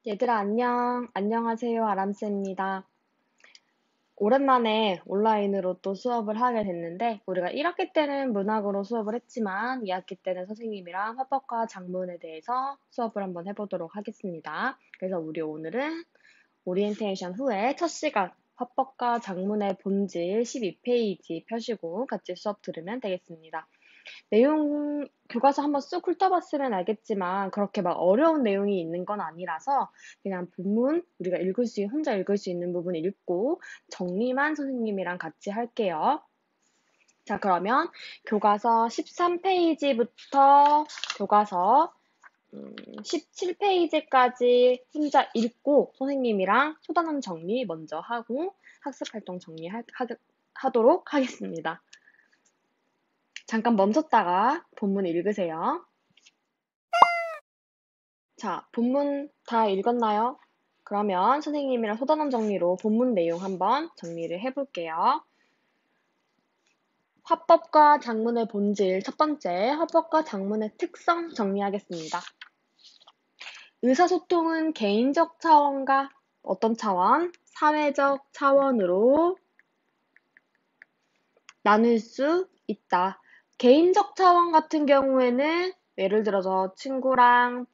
얘들아, 안녕. 안녕하세요. 아람쌤입니다. 오랜만에 온라인으로 또 수업을 하게 됐는데, 우리가 1학기 때는 문학으로 수업을 했지만, 2학기 때는 선생님이랑 화법과 작문에 대해서 수업을 한번 해보도록 하겠습니다. 그래서 우리 오늘은 오리엔테이션 후에 첫 시간, 화법과 작문의 본질 12페이지 펴시고 같이 수업 들으면 되겠습니다. 내용 교과서 한번 쑥 훑어봤으면 알겠지만 그렇게 막 어려운 내용이 있는 건 아니라서 그냥 본문 우리가 혼자 읽을 수 있는 부분 읽고 정리만 선생님이랑 같이 할게요. 자, 그러면 교과서 13페이지부터 교과서 17페이지까지 혼자 읽고 선생님이랑 소단원 정리 먼저 하고 학습활동 정리하도록 하겠습니다. 잠깐 멈췄다가 본문 읽으세요. 자, 본문 다 읽었나요? 그러면 선생님이랑 소단원 정리로 본문 내용 한번 정리를 해볼게요. 화법과 작문의 본질 첫 번째, 화법과 작문의 특성 정리하겠습니다. 의사소통은 개인적 차원과 어떤 차원? 사회적 차원으로 나눌 수 있다. 개인적 차원 같은 경우에는 예를 들어서 친구랑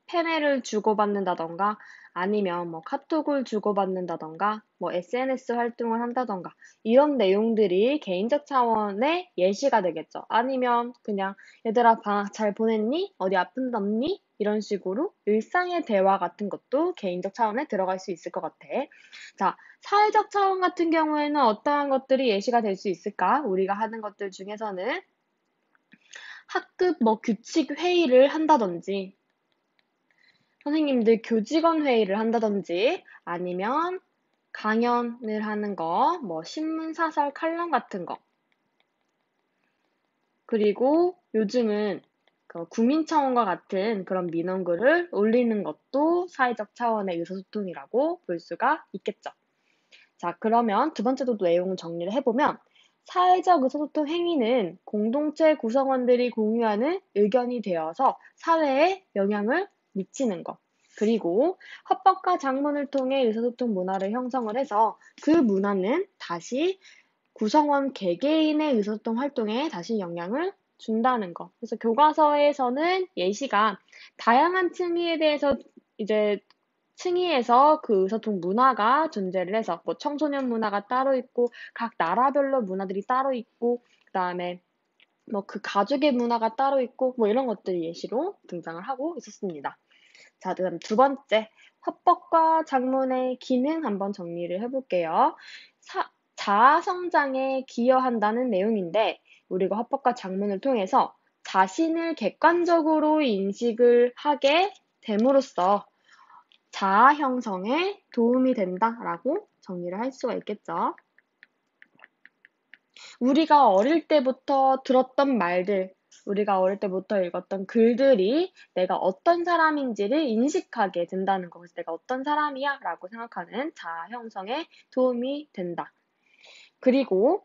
페메를 주고받는다던가 아니면 뭐 카톡을 주고받는다던가 뭐 SNS 활동을 한다던가 이런 내용들이 개인적 차원의 예시가 되겠죠. 아니면 그냥 얘들아 방학 잘 보냈니? 어디 아픈 데 없니? 이런 식으로 일상의 대화 같은 것도 개인적 차원에 들어갈 수 있을 것 같아. 자, 사회적 차원 같은 경우에는 어떠한 것들이 예시가 될 수 있을까? 우리가 하는 것들 중에서는 학급 뭐 규칙 회의를 한다든지 선생님들 교직원 회의를 한다든지 아니면 강연을 하는 거, 뭐 신문, 사설, 칼럼 같은 거. 그리고 요즘은 그 국민청원과 같은 그런 민원글을 올리는 것도 사회적 차원의 의사소통이라고 볼 수가 있겠죠. 자, 그러면 두 번째도 내용 정리를 해보면 사회적 의사소통 행위는 공동체 구성원들이 공유하는 의견이 되어서 사회에 영향을 미치는 것. 그리고 화법과 작문을 통해 의사소통 문화를 형성을 해서 그 문화는 다시 구성원 개개인의 의사소통 활동에 다시 영향을 준다는 것. 그래서 교과서에서는 예시가 다양한 층위에 대해서 이제 층위에서 그 의사소통 문화가 존재를 해서 뭐 청소년 문화가 따로 있고 각 나라별로 문화들이 따로 있고 그다음에 뭐 그 가족의 문화가 따로 있고 뭐 이런 것들이 예시로 등장을 하고 있었습니다. 자, 그다음 두 번째 화법과 작문의 기능 한번 정리를 해볼게요. 자아 성장에 기여한다는 내용인데 우리가 화법과 작문을 통해서 자신을 객관적으로 인식을 하게 됨으로써 자아 형성에 도움이 된다라고 정리를 할 수가 있겠죠. 우리가 어릴 때부터 들었던 말들, 우리가 어릴 때부터 읽었던 글들이 내가 어떤 사람인지를 인식하게 된다는 거. 그래서 내가 어떤 사람이야? 라고 생각하는 자아 형성에 도움이 된다. 그리고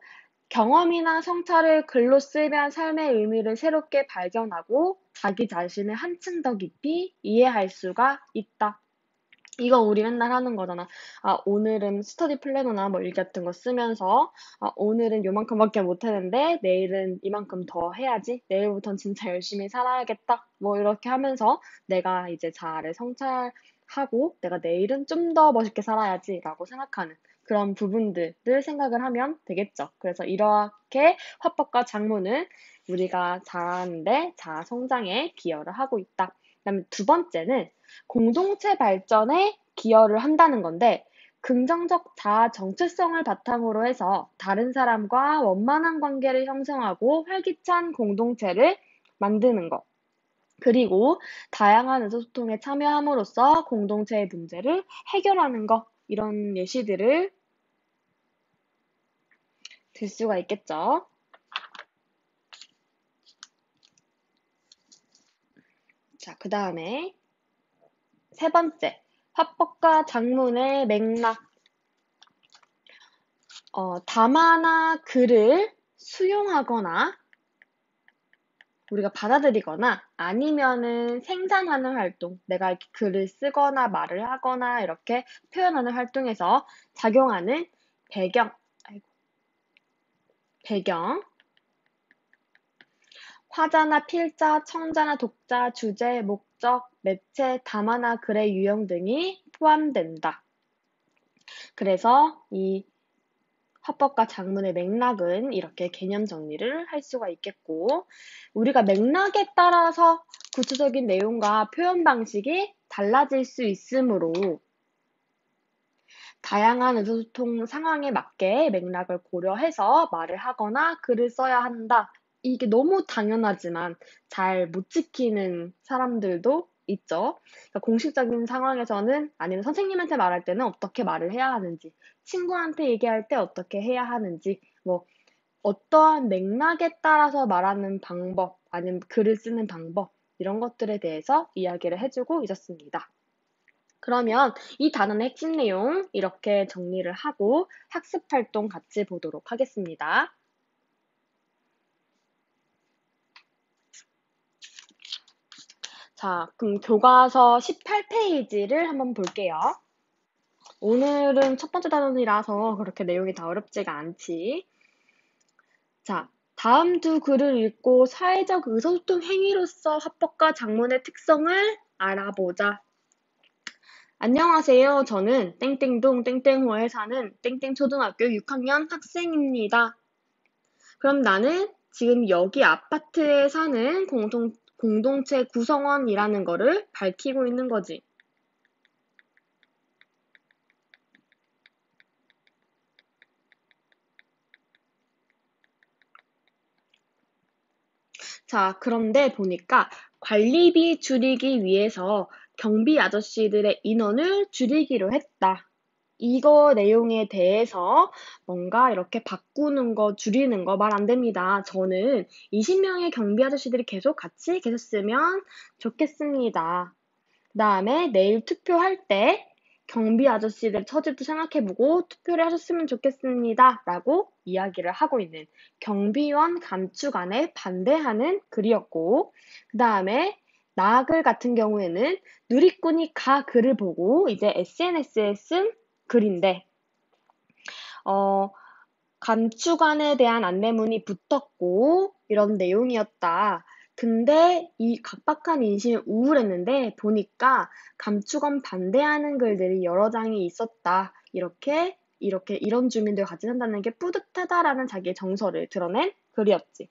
경험이나 성찰을 글로 쓰면 삶의 의미를 새롭게 발견하고 자기 자신을 한층 더 깊이 이해할 수가 있다. 이거 우리 맨날 하는 거잖아. 아, 오늘은 스터디 플래너나 뭐 일 같은 거 쓰면서, 아, 오늘은 요만큼밖에 못했는데, 내일은 이만큼 더 해야지. 내일부터는 진짜 열심히 살아야겠다. 뭐 이렇게 하면서 내가 이제 자아를 성찰하고, 내가 내일은 좀 더 멋있게 살아야지. 라고 생각하는 그런 부분들을 생각을 하면 되겠죠. 그래서 이렇게 화법과 작문은 우리가 잘하는데 자아 성장에 기여를 하고 있다. 그다음에 두 번째는 공동체 발전에 기여를 한다는 건데 긍정적 자아 정체성을 바탕으로 해서 다른 사람과 원만한 관계를 형성하고 활기찬 공동체를 만드는 것. 그리고 다양한 의사소통에 참여함으로써 공동체의 문제를 해결하는 것. 이런 예시들을 들 수가 있겠죠. 자, 그 다음에 세 번째, 화법과 작문의 맥락. 담화나 글을 수용하거나 우리가 받아들이거나 아니면은 생산하는 활동, 내가 이렇게 글을 쓰거나 말을 하거나 이렇게 표현하는 활동에서 작용하는 배경, 배경, 화자나 필자, 청자나 독자, 주제, 목적, 매체, 담화나 글의 유형 등이 포함된다. 그래서 이 화법과 작문의 맥락은 이렇게 개념 정리를 할 수가 있겠고, 우리가 맥락에 따라서 구체적인 내용과 표현 방식이 달라질 수 있으므로 다양한 의사소통 상황에 맞게 맥락을 고려해서 말을 하거나 글을 써야 한다. 이게 너무 당연하지만 잘 못 지키는 사람들도 있죠. 그러니까 공식적인 상황에서는 아니면 선생님한테 말할 때는 어떻게 말을 해야 하는지, 친구한테 얘기할 때 어떻게 해야 하는지, 뭐 어떠한 맥락에 따라서 말하는 방법, 아니면 글을 쓰는 방법, 이런 것들에 대해서 이야기를 해주고 있었습니다. 그러면 이 단원의 핵심 내용 이렇게 정리를 하고 학습 활동 같이 보도록 하겠습니다. 자, 그럼 교과서 18페이지를 한번 볼게요. 오늘은 첫 번째 단원이라서 그렇게 내용이 다 어렵지가 않지. 자, 다음 두 글을 읽고 사회적 의사소통 행위로서 화법과 작문의 특성을 알아보자. 안녕하세요. 저는 땡땡동 땡땡호에 사는 땡땡초등학교 6학년 학생입니다. 그럼 나는 지금 여기 아파트에 사는 공동체 구성원이라는 거를 밝히고 있는 거지. 자, 그런데 보니까 관리비 줄이기 위해서 경비 아저씨들의 인원을 줄이기로 했다. 이거 내용에 대해서 뭔가 이렇게 바꾸는 거, 줄이는 거 말 안 됩니다. 저는 20명의 경비 아저씨들이 계속 같이 계셨으면 좋겠습니다. 그 다음에 내일 투표할 때 경비 아저씨들 처지도 생각해보고 투표를 하셨으면 좋겠습니다. 라고 이야기를 하고 있는 경비원 감축안에 반대하는 글이었고, 그 다음에 나글 같은 경우에는 누리꾼이 글을 보고 이제 SNS에 쓴 글인데, 감축안에 대한 안내문이 붙었고 이런 내용이었다. 근데 이 각박한 인심이 우울했는데 보니까 감축안 반대하는 글들이 여러 장이 있었다. 이런 주민들 같이 산다는 게 뿌듯하다라는 자기의 정서를 드러낸 글이었지.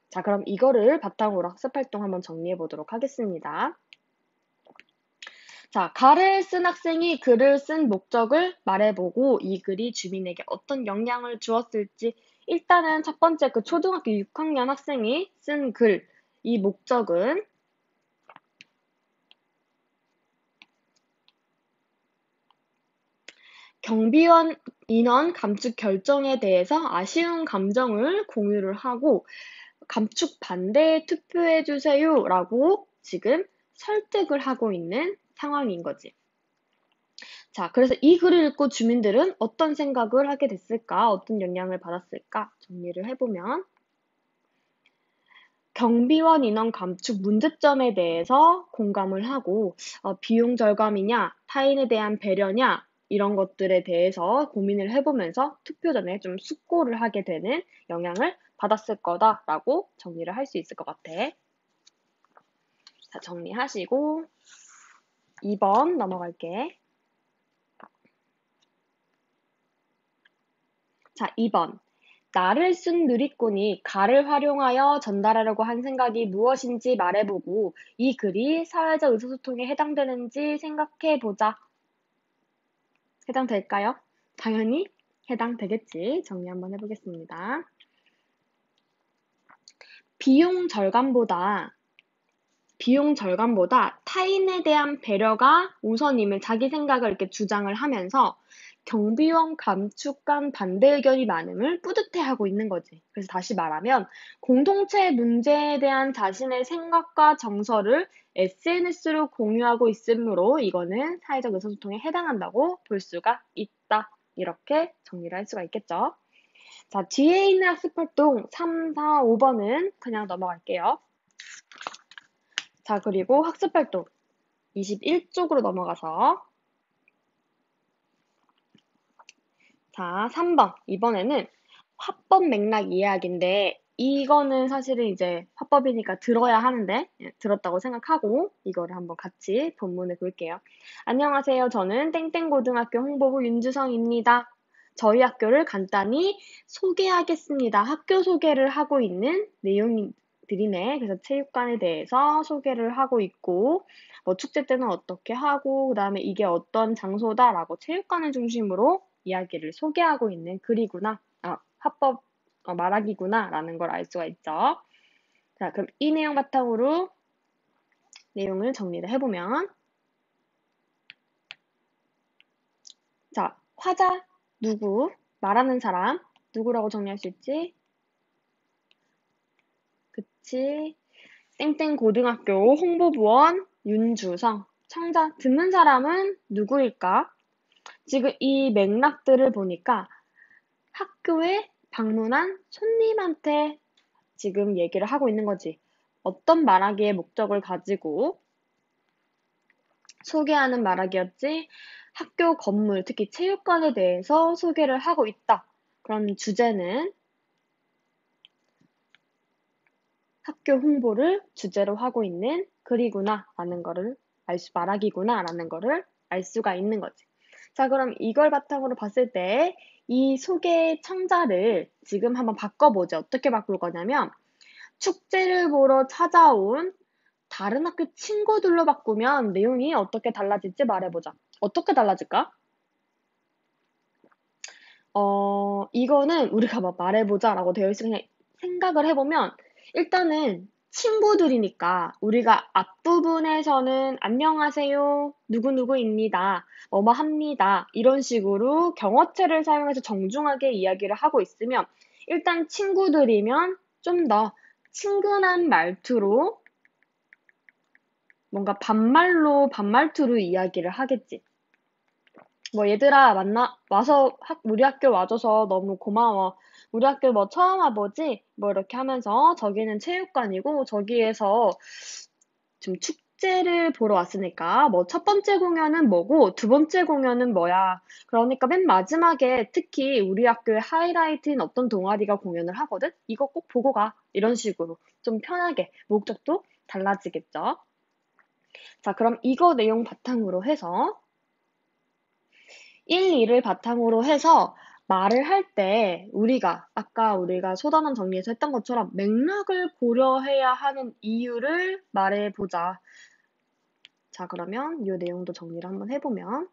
자, 그럼 이거를 바탕으로 학습활동 한번 정리해 보도록 하겠습니다. 자, 가를 쓴 학생이 글을 쓴 목적을 말해보고 이 글이 주민에게 어떤 영향을 주었을지 일단은 첫 번째 그 초등학교 6학년 학생이 쓴 글, 이 목적은 경비원 인원 감축 결정에 대해서 아쉬운 감정을 공유를 하고 감축 반대에 투표해주세요라고 지금 설득을 하고 있는 상황인 거지. 자, 그래서 이 글을 읽고 주민들은 어떤 생각을 하게 됐을까? 어떤 영향을 받았을까? 정리를 해보면 경비원 인원 감축 문제점에 대해서 공감을 하고 비용 절감이냐, 타인에 대한 배려냐 이런 것들에 대해서 고민을 해보면서 투표 전에 좀 숙고를 하게 되는 영향을 받았을 거다라고 정리를 할 수 있을 것 같아. 자, 정리하시고 2번 넘어갈게. 자, 2번. 나를 쓴 누리꾼이 가를 활용하여 전달하려고 한 생각이 무엇인지 말해보고 이 글이 사회적 의사소통에 해당되는지 생각해보자. 해당될까요? 당연히 해당되겠지. 정리 한번 해보겠습니다. 비용 절감보다 타인에 대한 배려가 우선임을 자기 생각을 이렇게 주장을 하면서 경비원 감축관 반대 의견이 많음을 뿌듯해하고 있는 거지. 그래서 다시 말하면 공동체 문제에 대한 자신의 생각과 정서를 SNS로 공유하고 있으므로 이거는 사회적 의사소통에 해당한다고 볼 수가 있다. 이렇게 정리를 할 수가 있겠죠. 자, 뒤에 있는 학습활동 3, 4, 5번은 그냥 넘어갈게요. 자, 그리고 학습활동 21쪽으로 넘어가서 자, 3번. 이번에는 화법 맥락 이해하기인데 이거는 사실은 이제 화법이니까 들어야 하는데 들었다고 생각하고 이거를 한번 같이 본문을 볼게요. 안녕하세요. 저는 땡땡고등학교 홍보부 윤주성입니다. 저희 학교를 간단히 소개하겠습니다. 학교 소개를 하고 있는 내용들이네. 그래서 체육관에 대해서 소개를 하고 있고 뭐 축제 때는 어떻게 하고 그다음에 이게 어떤 장소다라고 체육관을 중심으로 이야기를 소개하고 있는 글이구나. 화법 말하기구나 라는 걸 알 수가 있죠. 자, 그럼 이 내용 바탕으로 내용을 정리를 해보면 자, 화자 누구? 말하는 사람 누구라고 정리할 수 있지? 그치? 땡땡 고등학교 홍보부원 윤주성. 청자 듣는 사람은 누구일까? 지금 이 맥락들을 보니까 학교에 방문한 손님한테 지금 얘기를 하고 있는 거지. 어떤 말하기의 목적을 가지고 소개하는 말하기였지. 학교 건물, 특히 체육관에 대해서 소개를 하고 있다. 그럼 주제는 학교 홍보를 주제로 하고 있는 글이구나 라는 거를 말하기구나 라는 거를 알 수가 있는 거지. 자, 그럼 이걸 바탕으로 봤을 때 이 소개 청자를 지금 한번 바꿔보죠. 어떻게 바꿀 거냐면 축제를 보러 찾아온 다른 학교 친구들로 바꾸면 내용이 어떻게 달라질지 말해보자. 어떻게 달라질까? 이거는 우리가 막 말해보자라고 되어 있으면 그냥 생각을 해보면 일단은 친구들이니까 우리가 앞부분에서는 안녕하세요, 누구누구입니다, 뭐뭐 합니다, 이런 식으로 경어체를 사용해서 정중하게 이야기를 하고 있으면 일단 친구들이면 좀 더 친근한 말투로 뭔가 반말투로 이야기를 하겠지. 뭐 얘들아 우리 학교 와줘서 너무 고마워. 우리 학교 뭐 처음 와보지? 뭐 이렇게 하면서 저기는 체육관이고 저기에서 좀 축제를 보러 왔으니까 뭐 첫 번째 공연은 뭐고 두 번째 공연은 뭐야. 그러니까 맨 마지막에 특히 우리 학교의 하이라이트인 어떤 동아리가 공연을 하거든? 이거 꼭 보고 가. 이런 식으로 좀 편하게 목적도 달라지겠죠. 자, 그럼 이거 내용 바탕으로 해서 1, 2를 바탕으로 해서 말을 할 때 아까 우리가 소단원 정리해서 했던 것처럼 맥락을 고려해야 하는 이유를 말해보자. 자, 그러면 이 내용도 정리를 한번 해보면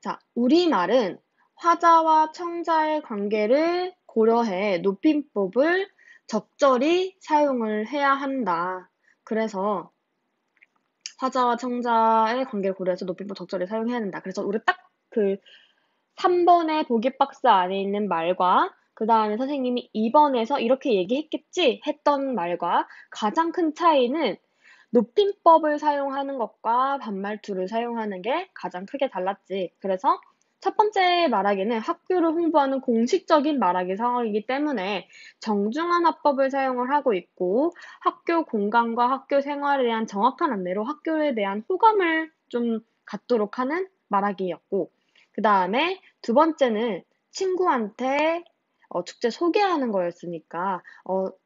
자, 우리말은 화자와 청자의 관계를 고려해 높임법을 적절히 사용을 해야 한다. 그래서 화자와 청자의 관계를 고려해서 높임법 적절히 사용해야 된다. 그래서 우리 딱 그 3번의 보기 박스 안에 있는 말과 그 다음에 선생님이 2번에서 이렇게 얘기했겠지 했던 말과 가장 큰 차이는 높임법을 사용하는 것과 반말투를 사용하는 게 가장 크게 달랐지. 그래서 첫 번째 말하기는 학교를 홍보하는 공식적인 말하기 상황이기 때문에 정중한 화법을 사용을 하고 있고 학교 공간과 학교 생활에 대한 정확한 안내로 학교에 대한 호감을 좀 갖도록 하는 말하기였고 그 다음에 두 번째는 친구한테 축제 소개하는 거였으니까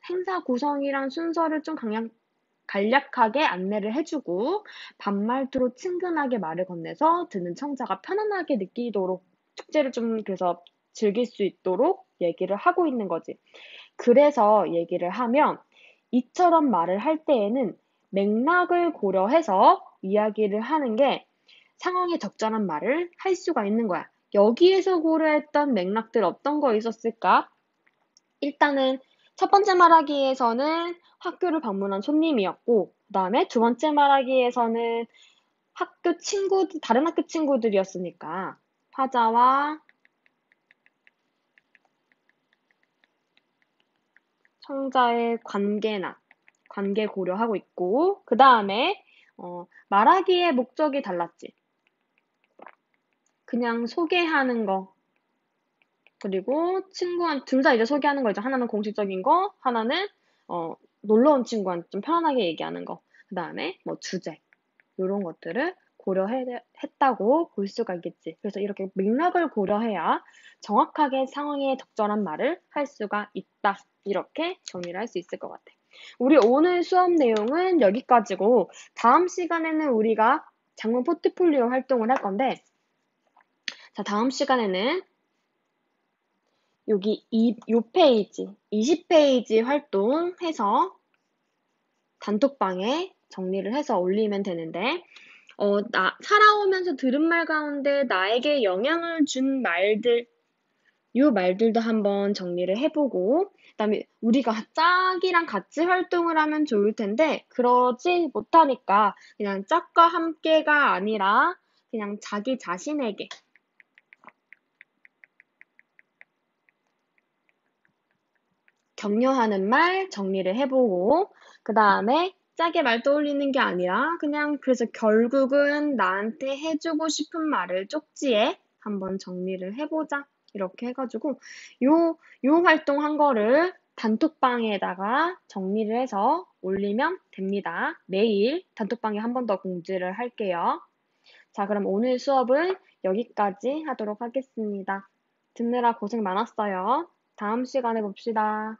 행사 구성이랑 순서를 좀 간략하게 안내를 해주고 반말투로 친근하게 말을 건네서 듣는 청자가 편안하게 느끼도록 축제를 좀 그래서 즐길 수 있도록 얘기를 하고 있는 거지. 그래서 얘기를 하면 이처럼 말을 할 때에는 맥락을 고려해서 이야기를 하는 게 상황에 적절한 말을 할 수가 있는 거야. 여기에서 고려했던 맥락들 어떤 거 있었을까? 일단은 첫 번째 말하기에서는 학교를 방문한 손님이었고, 그 다음에 두 번째 말하기에서는 다른 학교 친구들이었으니까, 화자와 청자의 관계 고려하고 있고, 그 다음에, 말하기의 목적이 달랐지. 그냥 소개하는 거, 그리고 친구한 둘 다 이제 소개하는 거죠. 하나는 공식적인 거, 하나는 놀러 온 친구한테 좀 편안하게 얘기하는 거. 그다음에 뭐 주제 이런 것들을 고려했다고 볼 수가 있겠지. 그래서 이렇게 맥락을 고려해야 정확하게 상황에 적절한 말을 할 수가 있다. 이렇게 정리를 할 수 있을 것 같아. 우리 오늘 수업 내용은 여기까지고 다음 시간에는 우리가 장문 포트폴리오 활동을 할 건데 자, 다음 시간에는 여기 요 페이지, 20페이지 활동해서 단톡방에 정리를 해서 올리면 되는데 살아오면서 들은 말 가운데 나에게 영향을 준 말들, 요 말들도 한번 정리를 해보고, 그다음에 우리가 짝이랑 같이 활동을 하면 좋을 텐데, 그러지 못하니까 그냥 짝과 함께가 아니라 그냥 자기 자신에게 격려하는 말 정리를 해보고, 그 다음에 짝의 말 떠올리는 게 아니라 그냥 그래서 결국은 나한테 해주고 싶은 말을 쪽지에 한번 정리를 해보자. 이렇게 해가지고 요 활동한 거를 단톡방에다가 정리를 해서 올리면 됩니다. 매일 단톡방에 한 번 더 공지를 할게요. 자, 그럼 오늘 수업은 여기까지 하도록 하겠습니다. 듣느라 고생 많았어요. 다음 시간에 봅시다.